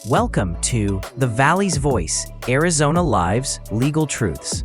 Welcome to The Valley's Voice, Arizona Live's Legal Truths.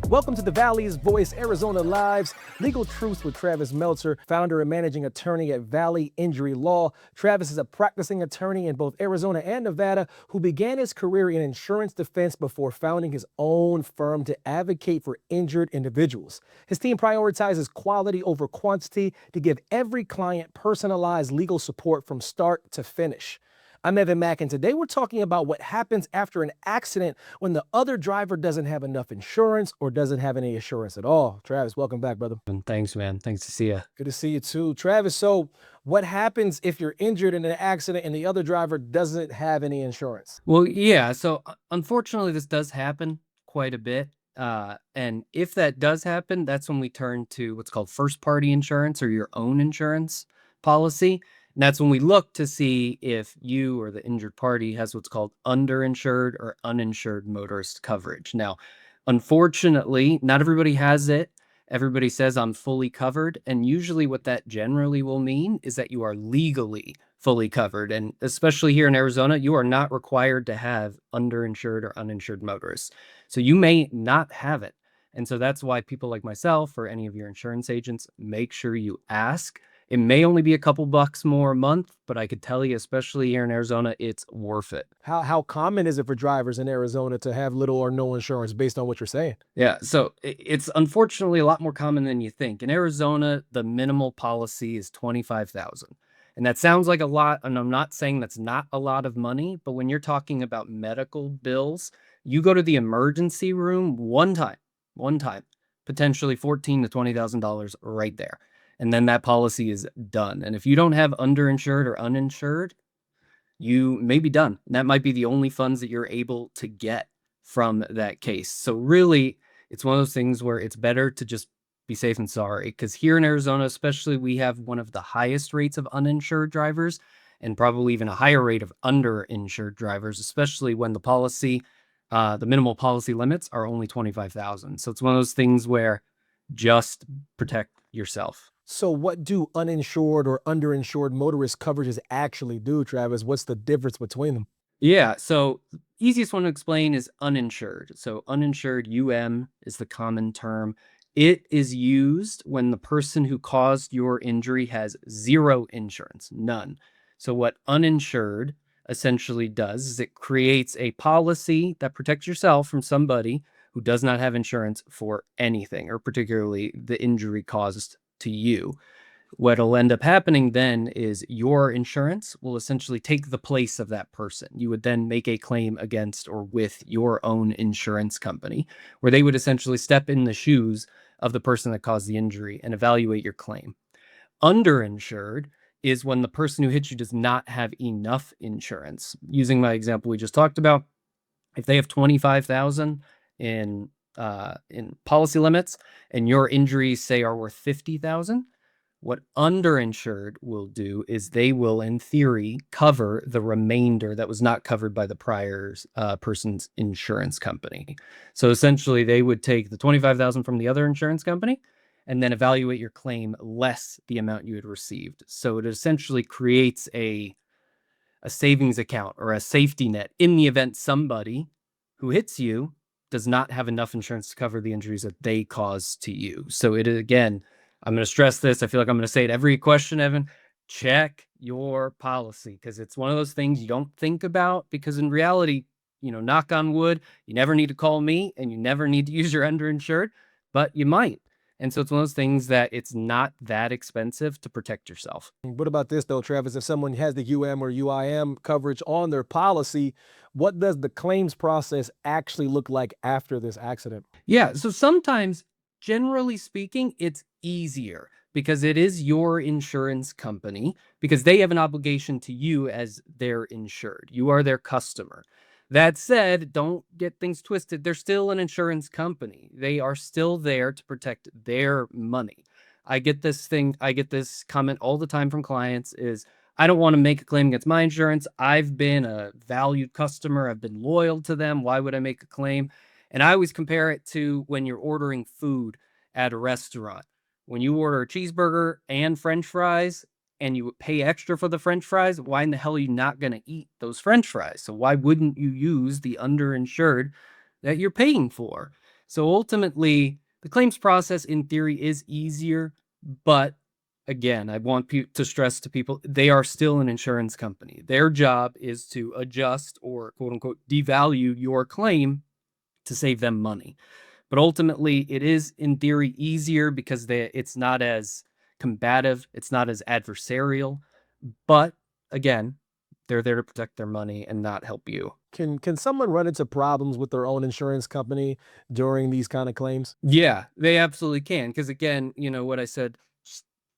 Welcome to the Valley's Voice, Arizona Live's Legal Truths with Travis Meltzer, founder and managing attorney at Valley Injury Law. Travis is a practicing attorney in both Arizona and Nevada who began his career in insurance defense before founding his own firm to advocate for injured individuals. His team prioritizes quality over quantity to give every client personalized legal support from start to finish. I'm Evan Mack, and today we're talking about what happens after an accident when the other driver doesn't have enough insurance or doesn't have any insurance at all. Travis, welcome back, brother. Thanks, man. Thanks to see you. Good to see you too. Travis, so what happens if you're injured in an accident and the other driver doesn't have any insurance? Well, yeah. So unfortunately, this does happen quite a bit. And if that does happen, that's when we turn to what's called first party insurance or your own insurance policy. And that's when we look to see if you or the injured party has what's called underinsured or uninsured motorist coverage. Now, unfortunately, not everybody has it. Everybody says I'm fully covered. And usually what that generally will mean is that you are legally fully covered. And especially here in Arizona, you are not required to have underinsured or uninsured motorists. So you may not have it. And so that's why people like myself or any of your insurance agents, make sure you ask. It may only be a couple bucks more a month, but I could tell you, especially here in Arizona, it's worth it. How common is it for drivers in Arizona to have little or no insurance based on what you're saying? Yeah, so it's unfortunately a lot more common than you think. In Arizona, the minimal policy is 25,000. And that sounds like a lot, and I'm not saying that's not a lot of money, but when you're talking about medical bills, you go to the emergency room one time, potentially $14,000 to $20,000 right there. And then that policy is done. And if you don't have underinsured or uninsured, you may be done. And that might be the only funds that you're able to get from that case. So really, it's one of those things where it's better to just be safe and sorry. Because here in Arizona, especially, we have one of the highest rates of uninsured drivers and probably even a higher rate of underinsured drivers, especially when the minimal policy limits are only 25,000. So it's one of those things where just protect yourself. So what do uninsured or underinsured motorist coverages actually do, Travis? What's the difference between them? Yeah, so easiest one to explain is uninsured. So uninsured, UM is the common term. It is used when the person who caused your injury has zero insurance, none. So what uninsured essentially does is it creates a policy that protects yourself from somebody who does not have insurance for anything, or particularly the injury caused to you. What'll end up happening then is your insurance will essentially take the place of that person. You would then make a claim against or with your own insurance company, where they would essentially step in the shoes of the person that caused the injury and evaluate your claim. Underinsured is when the person who hit you does not have enough insurance. Using my example we just talked about, if they have 25,000 in policy limits and your injuries say are worth 50,000, what underinsured will do is they will, in theory, cover the remainder that was not covered by the prior person's insurance company. So essentially, they would take the 25,000 from the other insurance company and then evaluate your claim less the amount you had received. So it essentially creates a savings account or a safety net in the event somebody who hits you does not have enough insurance to cover the injuries that they cause to you. So it again, I'm going to stress this. I feel like I'm going to say it every question, Evan. Check your policy, because it's one of those things you don't think about, because in reality, knock on wood, you never need to call me and you never need to use your underinsured, but you might. And so it's one of those things that it's not that expensive to protect yourself. What about this though, Travis? If someone has the UM or UIM coverage on their policy, what does the claims process actually look like after this accident? Yeah, so sometimes, generally speaking, it's easier because it is your insurance company, because they have an obligation to you as their insured. You are their customer. That said, don't get things twisted. They're still an insurance company. They are still there to protect their money. I get this comment all the time from clients is, I don't want to make a claim against my insurance. I've been a valued customer. I've been loyal to them. Why would I make a claim? And I always compare it to when you're ordering food at a restaurant. When you order a cheeseburger and French fries, and you pay extra for the French fries, why in the hell are you not going to eat those French fries? So why wouldn't you use the underinsured that you're paying for? So ultimately, the claims process in theory is easier, but again, I want to stress to people, they are still an insurance company. Their job is to adjust or quote unquote devalue your claim to save them money. But ultimately, it is in theory easier because it's not as combative, it's not as adversarial. But again, they're there to protect their money and not help you. Can someone run into problems with their own insurance company during these kind of claims? Yeah, they absolutely can. Because again, what I said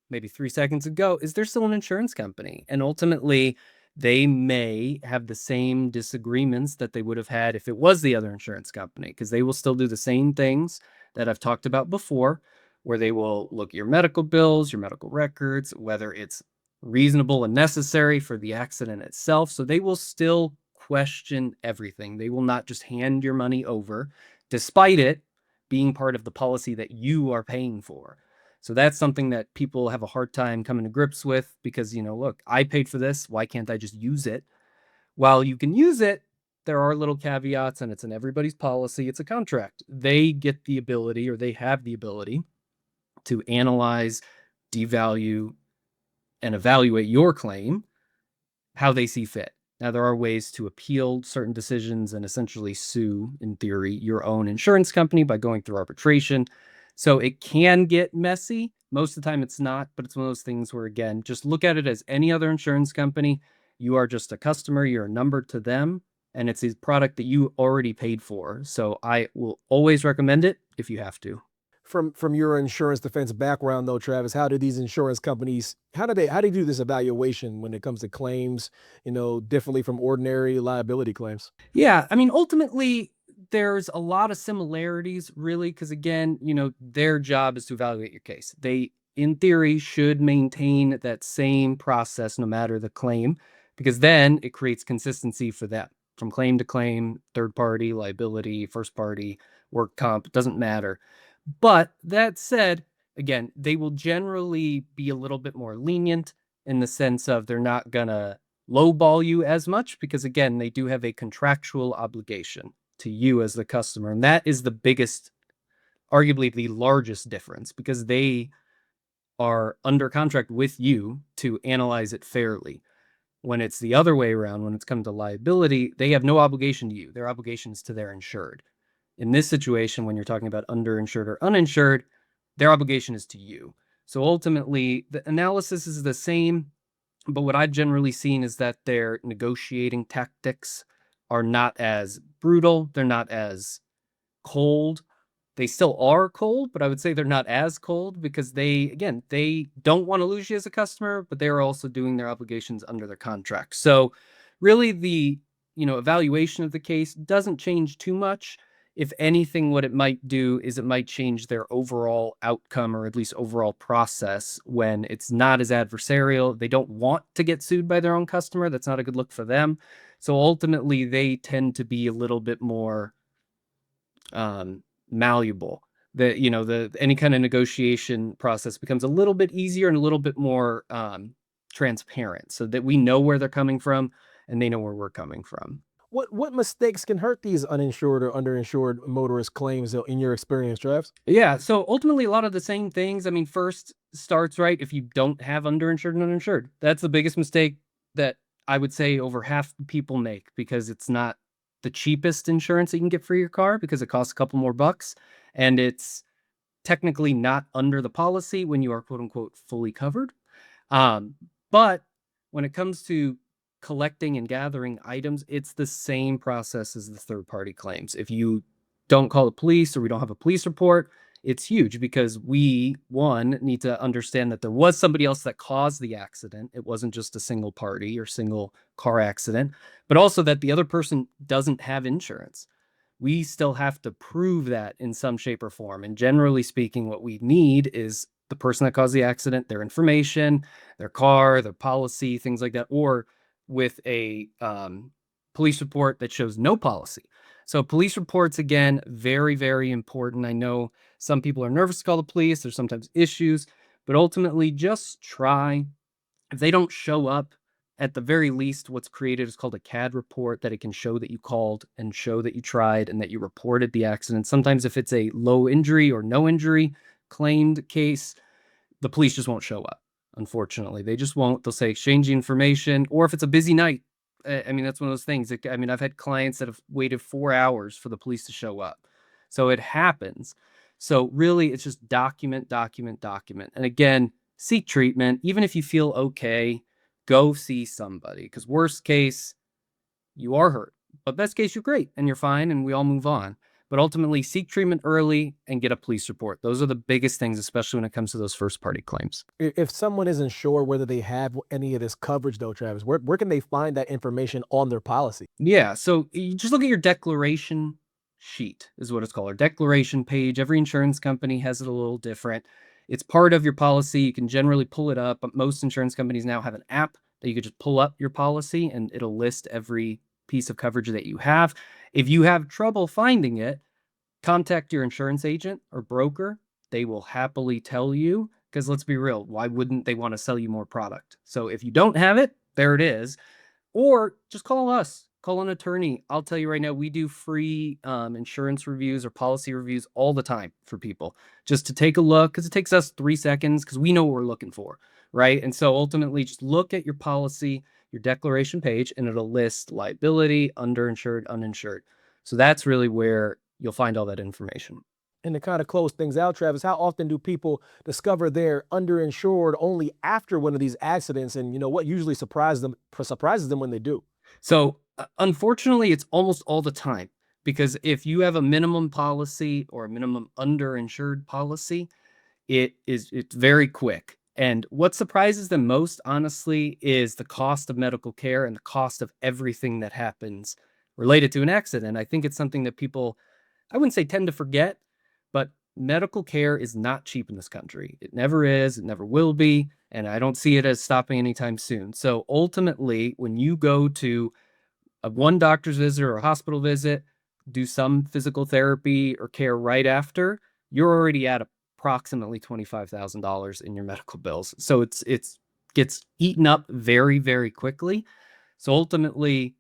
maybe 3 seconds ago is they're still an insurance company. And ultimately, they may have the same disagreements that they would have had if it was the other insurance company, because they will still do the same things that I've talked about before, where they will look at your medical bills, your medical records, whether it's reasonable and necessary for the accident itself. So they will still question everything. They will not just hand your money over, despite it being part of the policy that you are paying for. So that's something that people have a hard time coming to grips with because, look, I paid for this. Why can't I just use it? While you can use it, there are little caveats and it's in everybody's policy. It's a contract. They get the ability, or they have the ability, to analyze, devalue, and evaluate your claim how they see fit. Now, there are ways to appeal certain decisions and essentially sue, in theory, your own insurance company by going through arbitration. So it can get messy. Most of the time it's not, but it's one of those things where, again, just look at it as any other insurance company. You are just a customer, you're a number to them, and it's a product that you already paid for. So I will always recommend it if you have to. From your insurance defense background though, Travis, how do these insurance companies how do they do this evaluation when it comes to claims, differently from ordinary liability claims? Yeah, I mean, ultimately, there's a lot of similarities, really, because again, their job is to evaluate your case. They, in theory, should maintain that same process no matter the claim, because then it creates consistency for them from claim to claim, third party, liability, first party, work comp, it doesn't matter. But that said, again, they will generally be a little bit more lenient in the sense of they're not gonna lowball you as much because again, they do have a contractual obligation to you as the customer. And that is the biggest, arguably the largest difference because they are under contract with you to analyze it fairly. When it's the other way around, when it's come to liability, they have no obligation to you. Their obligation is to their insured. In this situation, when you're talking about underinsured or uninsured, their obligation is to you. So ultimately, the analysis is the same, but what I've generally seen is that their negotiating tactics are not as brutal. They're not as cold. They still are cold, but I would say they're not as cold because they don't want to lose you as a customer, but they're also doing their obligations under their contract. So really the, evaluation of the case doesn't change too much. If anything, what it might do is it might change their overall outcome or at least overall process when it's not as adversarial. They don't want to get sued by their own customer. That's not a good look for them. So ultimately, they tend to be a little bit more malleable. The any kind of negotiation process becomes a little bit easier and a little bit more transparent, so that we know where they're coming from and they know where we're coming from. What mistakes can hurt these uninsured or underinsured motorist claims in your experience, Travis? Yeah, so ultimately a lot of the same things. I mean, first starts right if you don't have underinsured and uninsured. That's the biggest mistake that I would say over half the people make because it's not the cheapest insurance that you can get for your car because it costs a couple more bucks and it's technically not under the policy when you are quote unquote fully covered. Um, but when it comes to collecting and gathering items, it's the same process as the third party claims. If you don't call the police or we don't have a police report, it's huge because we, one, need to understand that there was somebody else that caused the accident. It wasn't just a single party or single car accident, but also that the other person doesn't have insurance. We still have to prove that in some shape or form. And generally speaking, what we need is the person that caused the accident, their information, their car, their policy, things like that, or with a police report that shows no policy. So police reports, again, very, very important. I know some people are nervous to call the police. There's sometimes issues, but ultimately just try If they don't show up, at the very least, what's created is called a CAD report that it can show that you called and show that you tried and that you reported the accident. Sometimes if it's a low injury or no injury claimed case, the police just won't show up. Unfortunately, they just won't. They'll say exchange information, or if it's a busy night, I mean, that's one of those things. I mean, I've had clients that have waited 4 hours for the police to show up. So it happens. So really, it's just document, document, document. And again, seek treatment. Even if you feel okay, go see somebody. Because worst case, you are hurt. But best case, you're great and you're fine and we all move on. But ultimately, seek treatment early and get a police report. Those are the biggest things, especially when it comes to those first-party claims. If someone isn't sure whether they have any of this coverage, though, Travis, where can they find that information on their policy? Yeah, so you just look at your declaration sheet, is what it's called, or declaration page. Every insurance company has it a little different. It's part of your policy. You can generally pull it up, but most insurance companies now have an app that you could just pull up your policy and it'll list every piece of coverage that you have. If you have trouble finding it, contact your insurance agent or broker. They will happily tell you, because let's be real, why wouldn't they want to sell you more product? So if you don't have it, there it is. Or just call us, call an attorney. I'll tell you right now, we do free insurance reviews or policy reviews all the time for people just to take a look, because it takes us 3 seconds because we know what we're looking for, right? And so ultimately, just look at your policy, your declaration page, and it'll list liability, underinsured, uninsured. So that's really where you'll find all that information. And to kind of close things out, Travis, how often do people discover they're underinsured only after one of these accidents? And what usually surprises them when they do? So unfortunately, it's almost all the time, because if you have a minimum policy or a minimum underinsured policy, it's very quick. And what surprises them most, honestly, is the cost of medical care and the cost of everything that happens related to an accident. I think it's something that people, I wouldn't say tend to forget, but medical care is not cheap in this country. It never is, it never will be, and I don't see it as stopping anytime soon. So ultimately, when you go to one doctor's visit or a hospital visit, do some physical therapy or care right after, you're already at approximately $25,000 in your medical bills. So it's gets eaten up very, very quickly. So ultimately,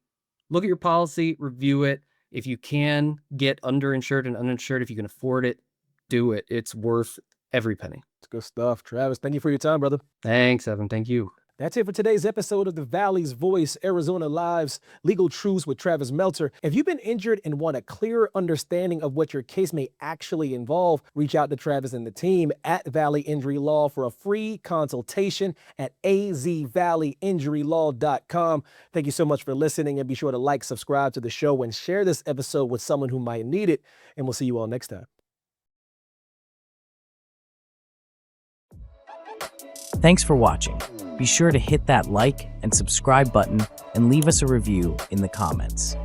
look at your policy, review it. If you can get underinsured and uninsured, if you can afford it, do it. It's worth every penny. It's good stuff. Travis, thank you for your time, brother. Thanks, Evan. Thank you. That's it for today's episode of the Valley's Voice, Arizona Live's Legal Truths with Travis Meltzer. If you've been injured and want a clearer understanding of what your case may actually involve, reach out to Travis and the team at Valley Injury Law for a free consultation at azvalleyinjurylaw.com. Thank you so much for listening, and be sure to like, subscribe to the show, and share this episode with someone who might need it. And we'll see you all next time. Thanks for watching. Be sure to hit that like and subscribe button and leave us a review in the comments.